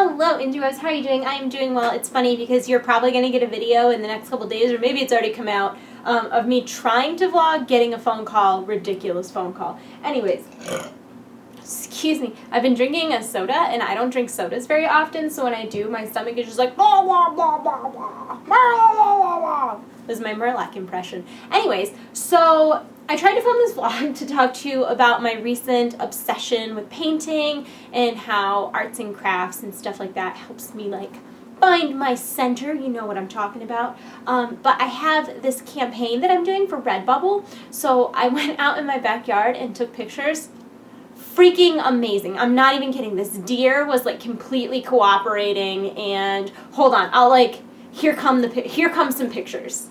Hello, Induos. How are you doing? I am doing well. It's funny because you're probably going to get a video in the next couple days, or maybe it's already come out, of me trying to vlog, getting a phone call, ridiculous phone call. Anyways, excuse me. I've been drinking a soda, and I don't drink sodas very often, so when I do, my stomach is just like, blah, blah, blah, blah, blah, blah, blah, blah. This is my Murloc impression. Anyways, so I tried to film this vlog to talk to you about my recent obsession with painting and how arts and crafts and stuff like that helps me like find my center. You know what I'm talking about. But I have this campaign that I'm doing for Redbubble. So I went out in my backyard and took pictures. Freaking amazing. I'm not even kidding. This deer was like completely cooperating, and hold on. I'll like, here come some pictures.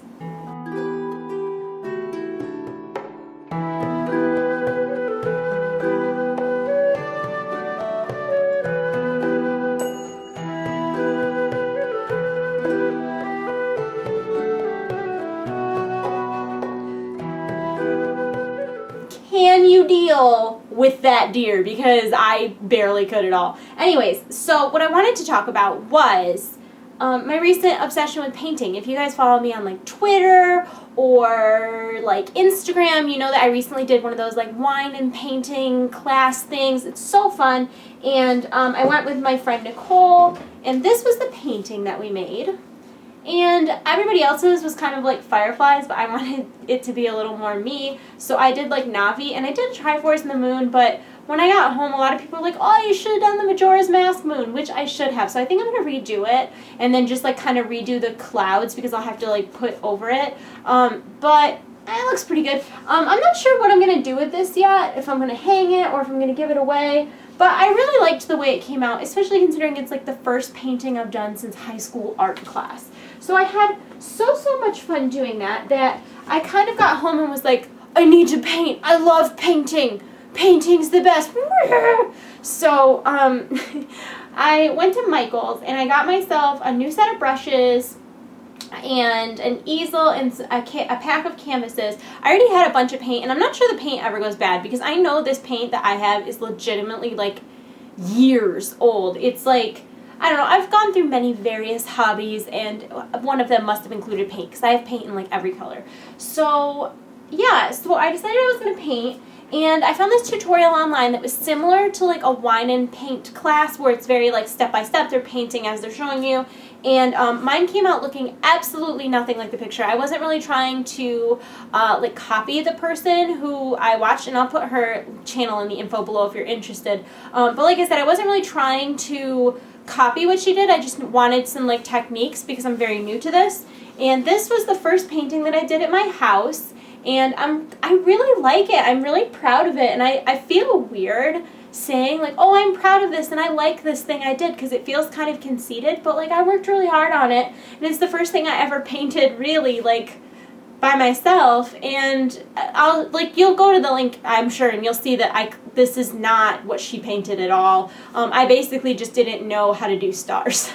Can you deal with that deer? Because I barely could at all. Anyways, so what I wanted to talk about was my recent obsession with painting. If you guys follow me on like Twitter or like Instagram, you know that I recently did one of those like wine and painting class things. It's so fun. And I went with my friend Nicole, and this was the painting that we made. And everybody else's was kind of like fireflies, but I wanted it to be a little more me. So I did like Navi, and I did Triforce in the moon, but when I got home, a lot of people were like, oh, you should have done the Majora's Mask moon, which I should have. So I think I'm going to redo it, and then just like kind of redo the clouds because I'll have to like put over it. But it looks pretty good. I'm not sure what I'm going to do with this yet, if I'm going to hang it or if I'm going to give it away. But I really liked the way it came out, especially considering it's like the first painting I've done since high school art class. So I had so much fun doing that I kind of got home and was like, I need to paint. I love painting. Painting's the best. So I went to Michael's and I got myself a new set of brushes and an easel and a pack of canvases. I already had a bunch of paint, and I'm not sure the paint ever goes bad because I know this paint that I have is legitimately like years old. It's like, I don't know, I've gone through many various hobbies, and one of them must have included paint because I have paint in like every color. So yeah, so I decided I was going to paint, and I found this tutorial online that was similar to like a wine and paint class where it's very like step by step, they're painting as they're showing you. And mine came out looking absolutely nothing like the picture. I wasn't really trying to like copy the person who I watched, and I'll put her channel in the info below if you're interested. But like I said, I wasn't really trying to copy what she did. I just wanted some like techniques because I'm very new to this. And this was the first painting that I did at my house, and I really like it. I'm really proud of it, and I feel weird saying like, oh, I'm proud of this and I like this thing I did, because it feels kind of conceited, but like I worked really hard on it, and it's the first thing I ever painted really like by myself. And I'll like, you'll go to the link, I'm sure, and you'll see that this is not what she painted at all. I basically just didn't know how to do stars.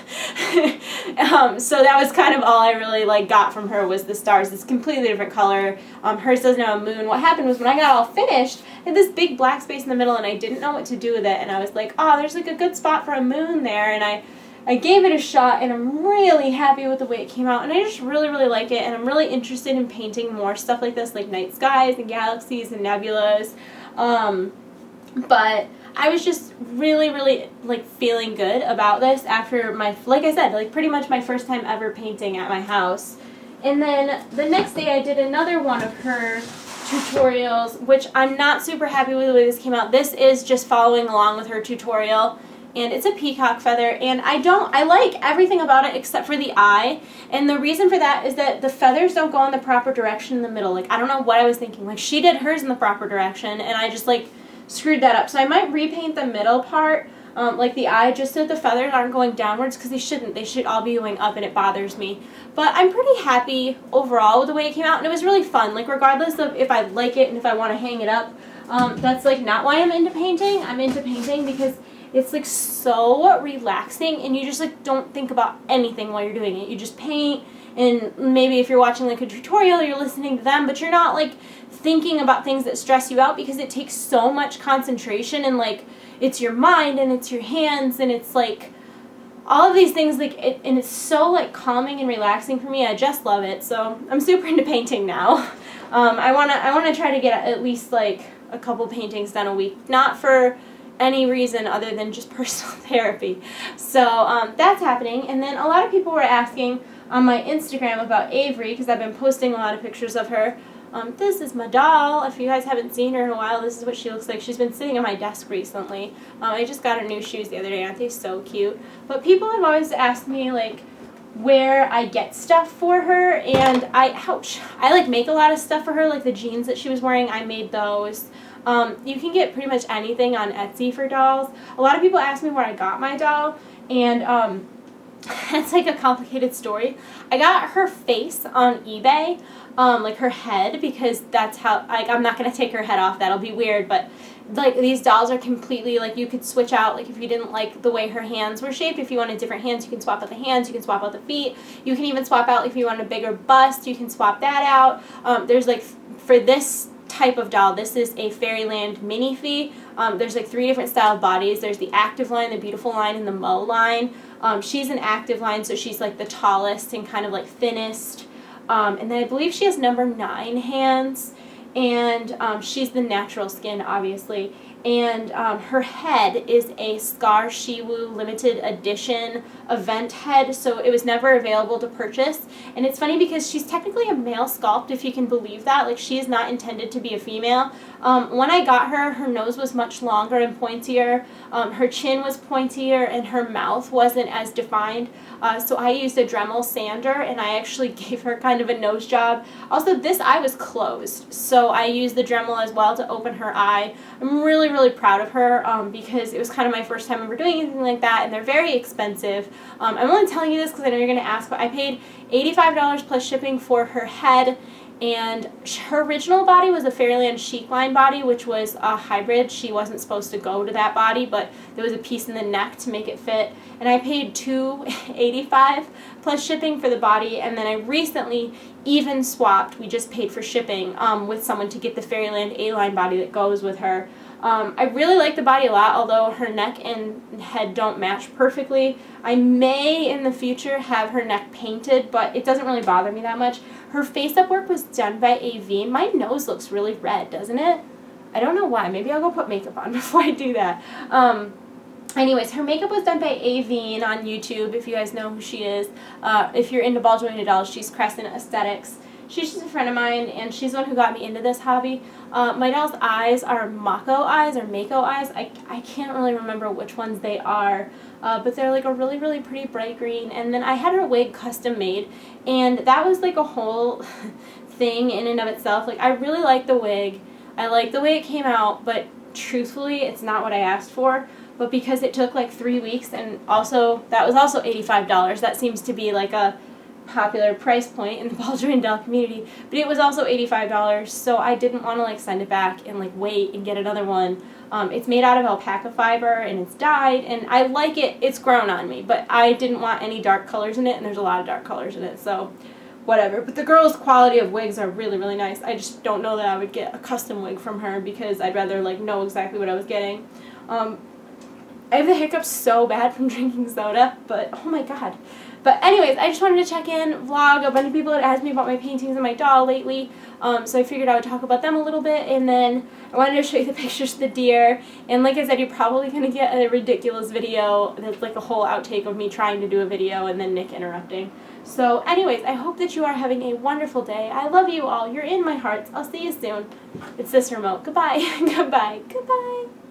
So that was kind of all I really like got from her, was the stars. It's a completely different color. Hers doesn't have a moon. What happened was when I got all finished, I had this big black space in the middle, and I didn't know what to do with it, and I was like, oh, there's like a good spot for a moon there, and I gave it a shot, and I'm really happy with the way it came out, and I just really like it, and I'm really interested in painting more stuff like this, like night skies and galaxies and nebulas. But I was just really like feeling good about this after my, like I said, like pretty much my first time ever painting at my house. And then the next day I did another one of her tutorials, which I'm not super happy with the way this came out. This is just following along with her tutorial, and it's a peacock feather, and I like everything about it except for the eye. And the reason for that is that the feathers don't go in the proper direction in the middle. Like, I don't know what I was thinking. Like, she did hers in the proper direction, and I just like screwed that up. So I might repaint the middle part, like the eye, just so the feathers aren't going downwards, because they shouldn't. They should all be going up, and it bothers me. But I'm pretty happy overall with the way it came out, and it was really fun. Like, regardless of if I like it and if I want to hang it up, that's like not why I'm into painting. I'm into painting because it's like so relaxing, and you just like don't think about anything while you're doing it. You just paint, and maybe if you're watching like a tutorial, you're listening to them, but you're not like thinking about things that stress you out, because it takes so much concentration, and like it's your mind and it's your hands, and it's like all of these things, like, and it's so, like, calming and relaxing for me. I just love it. So I'm super into painting now. I wanna try to get at least, like, a couple paintings done a week. Not for any reason other than just personal therapy. So that's happening. And then a lot of people were asking on my Instagram about Avery, because I've been posting a lot of pictures of her. This is my doll. If you guys haven't seen her in a while, this is what she looks like. She's been sitting on my desk recently. I just got her new shoes the other day. Aren't they so cute? But people have always asked me, like, where I get stuff for her, and I like make a lot of stuff for her, like the jeans that she was wearing, I made those. You can get pretty much anything on Etsy for dolls. A lot of people ask me where I got my doll, and it's like a complicated story. I got her face on eBay, like her head, because that's how, like, I'm not going to take her head off, that'll be weird, but like these dolls are completely, like, you could switch out, like if you didn't like the way her hands were shaped, if you wanted different hands, you can swap out the hands, you can swap out the feet, you can even swap out, like, if you want a bigger bust, you can swap that out. There's, like, for this type of doll, this is a Fairyland mini fee. There's, like, 3 different style bodies. There's the active line, the beautiful line, and the Mo line. She's an active line, so she's, like, the tallest and kind of, like, thinnest. And then I believe she has number 9 hands, and she's the natural skin, obviously. And her head is a Scar Shiwu limited edition event head, so it was never available to purchase. And it's funny because she's technically a male sculpt, if you can believe that. Like, she is not intended to be a female. When I got her, her nose was much longer and pointier, her chin was pointier, and her mouth wasn't as defined. So I used a Dremel sander, and I actually gave her kind of a nose job. Also, this eye was closed, so I used the Dremel as well to open her eye. I'm really, really proud of her, because it was kind of my first time ever doing anything like that, and they're very expensive. I'm only telling you this because I know you're going to ask, but I paid $85 plus shipping for her head, and her original body was a Fairyland Chic line body, which was a hybrid. She wasn't supposed to go to that body, but there was a piece in the neck to make it fit, and I paid $285 plus shipping for the body. And then I recently even swapped, we just paid for shipping, with someone to get the Fairyland A-line body that goes with her. I really like the body a lot, although her neck and head don't match perfectly. I may in the future have her neck painted, but it doesn't really bother me that much. Her face-up work was done by AV. My nose looks really red, doesn't it? I don't know why. Maybe I'll go put makeup on before I do that. Anyways, her makeup was done by Aveen on YouTube, if you guys know who she is. If you're into ball jointed dolls, she's Crescent Aesthetics. She's just a friend of mine, and she's the one who got me into this hobby. My doll's eyes are Mako eyes, or Mako eyes. I can't really remember which ones they are, but they're like a really, really pretty bright green. And then I had her wig custom made, and that was like a whole thing in and of itself. Like, I really like the wig. I like the way it came out, but truthfully, it's not what I asked for. But because it took like 3 weeks, and also, that was also $85. That seems to be like a popular price point in the ball jointed doll community, but it was also $85, so I didn't want to like send it back and like wait and get another one. It's made out of alpaca fiber, and it's dyed, and I like it. It's grown on me, but I didn't want any dark colors in it, and there's a lot of dark colors in it, so whatever. But the girl's quality of wigs are really, really nice. I just don't know that I would get a custom wig from her, because I'd rather like know exactly what I was getting. I have the hiccups so bad from drinking soda, but oh my god. But anyways, I just wanted to check in, vlog. A bunch of people had asked me about my paintings and my doll lately, so I figured I would talk about them a little bit, and then I wanted to show you the pictures of the deer. And like I said, you're probably going to get a ridiculous video that's like a whole outtake of me trying to do a video and then Nick interrupting. So anyways, I hope that you are having a wonderful day. I love you all. You're in my hearts. I'll see you soon. It's this remote. Goodbye. Goodbye. Goodbye.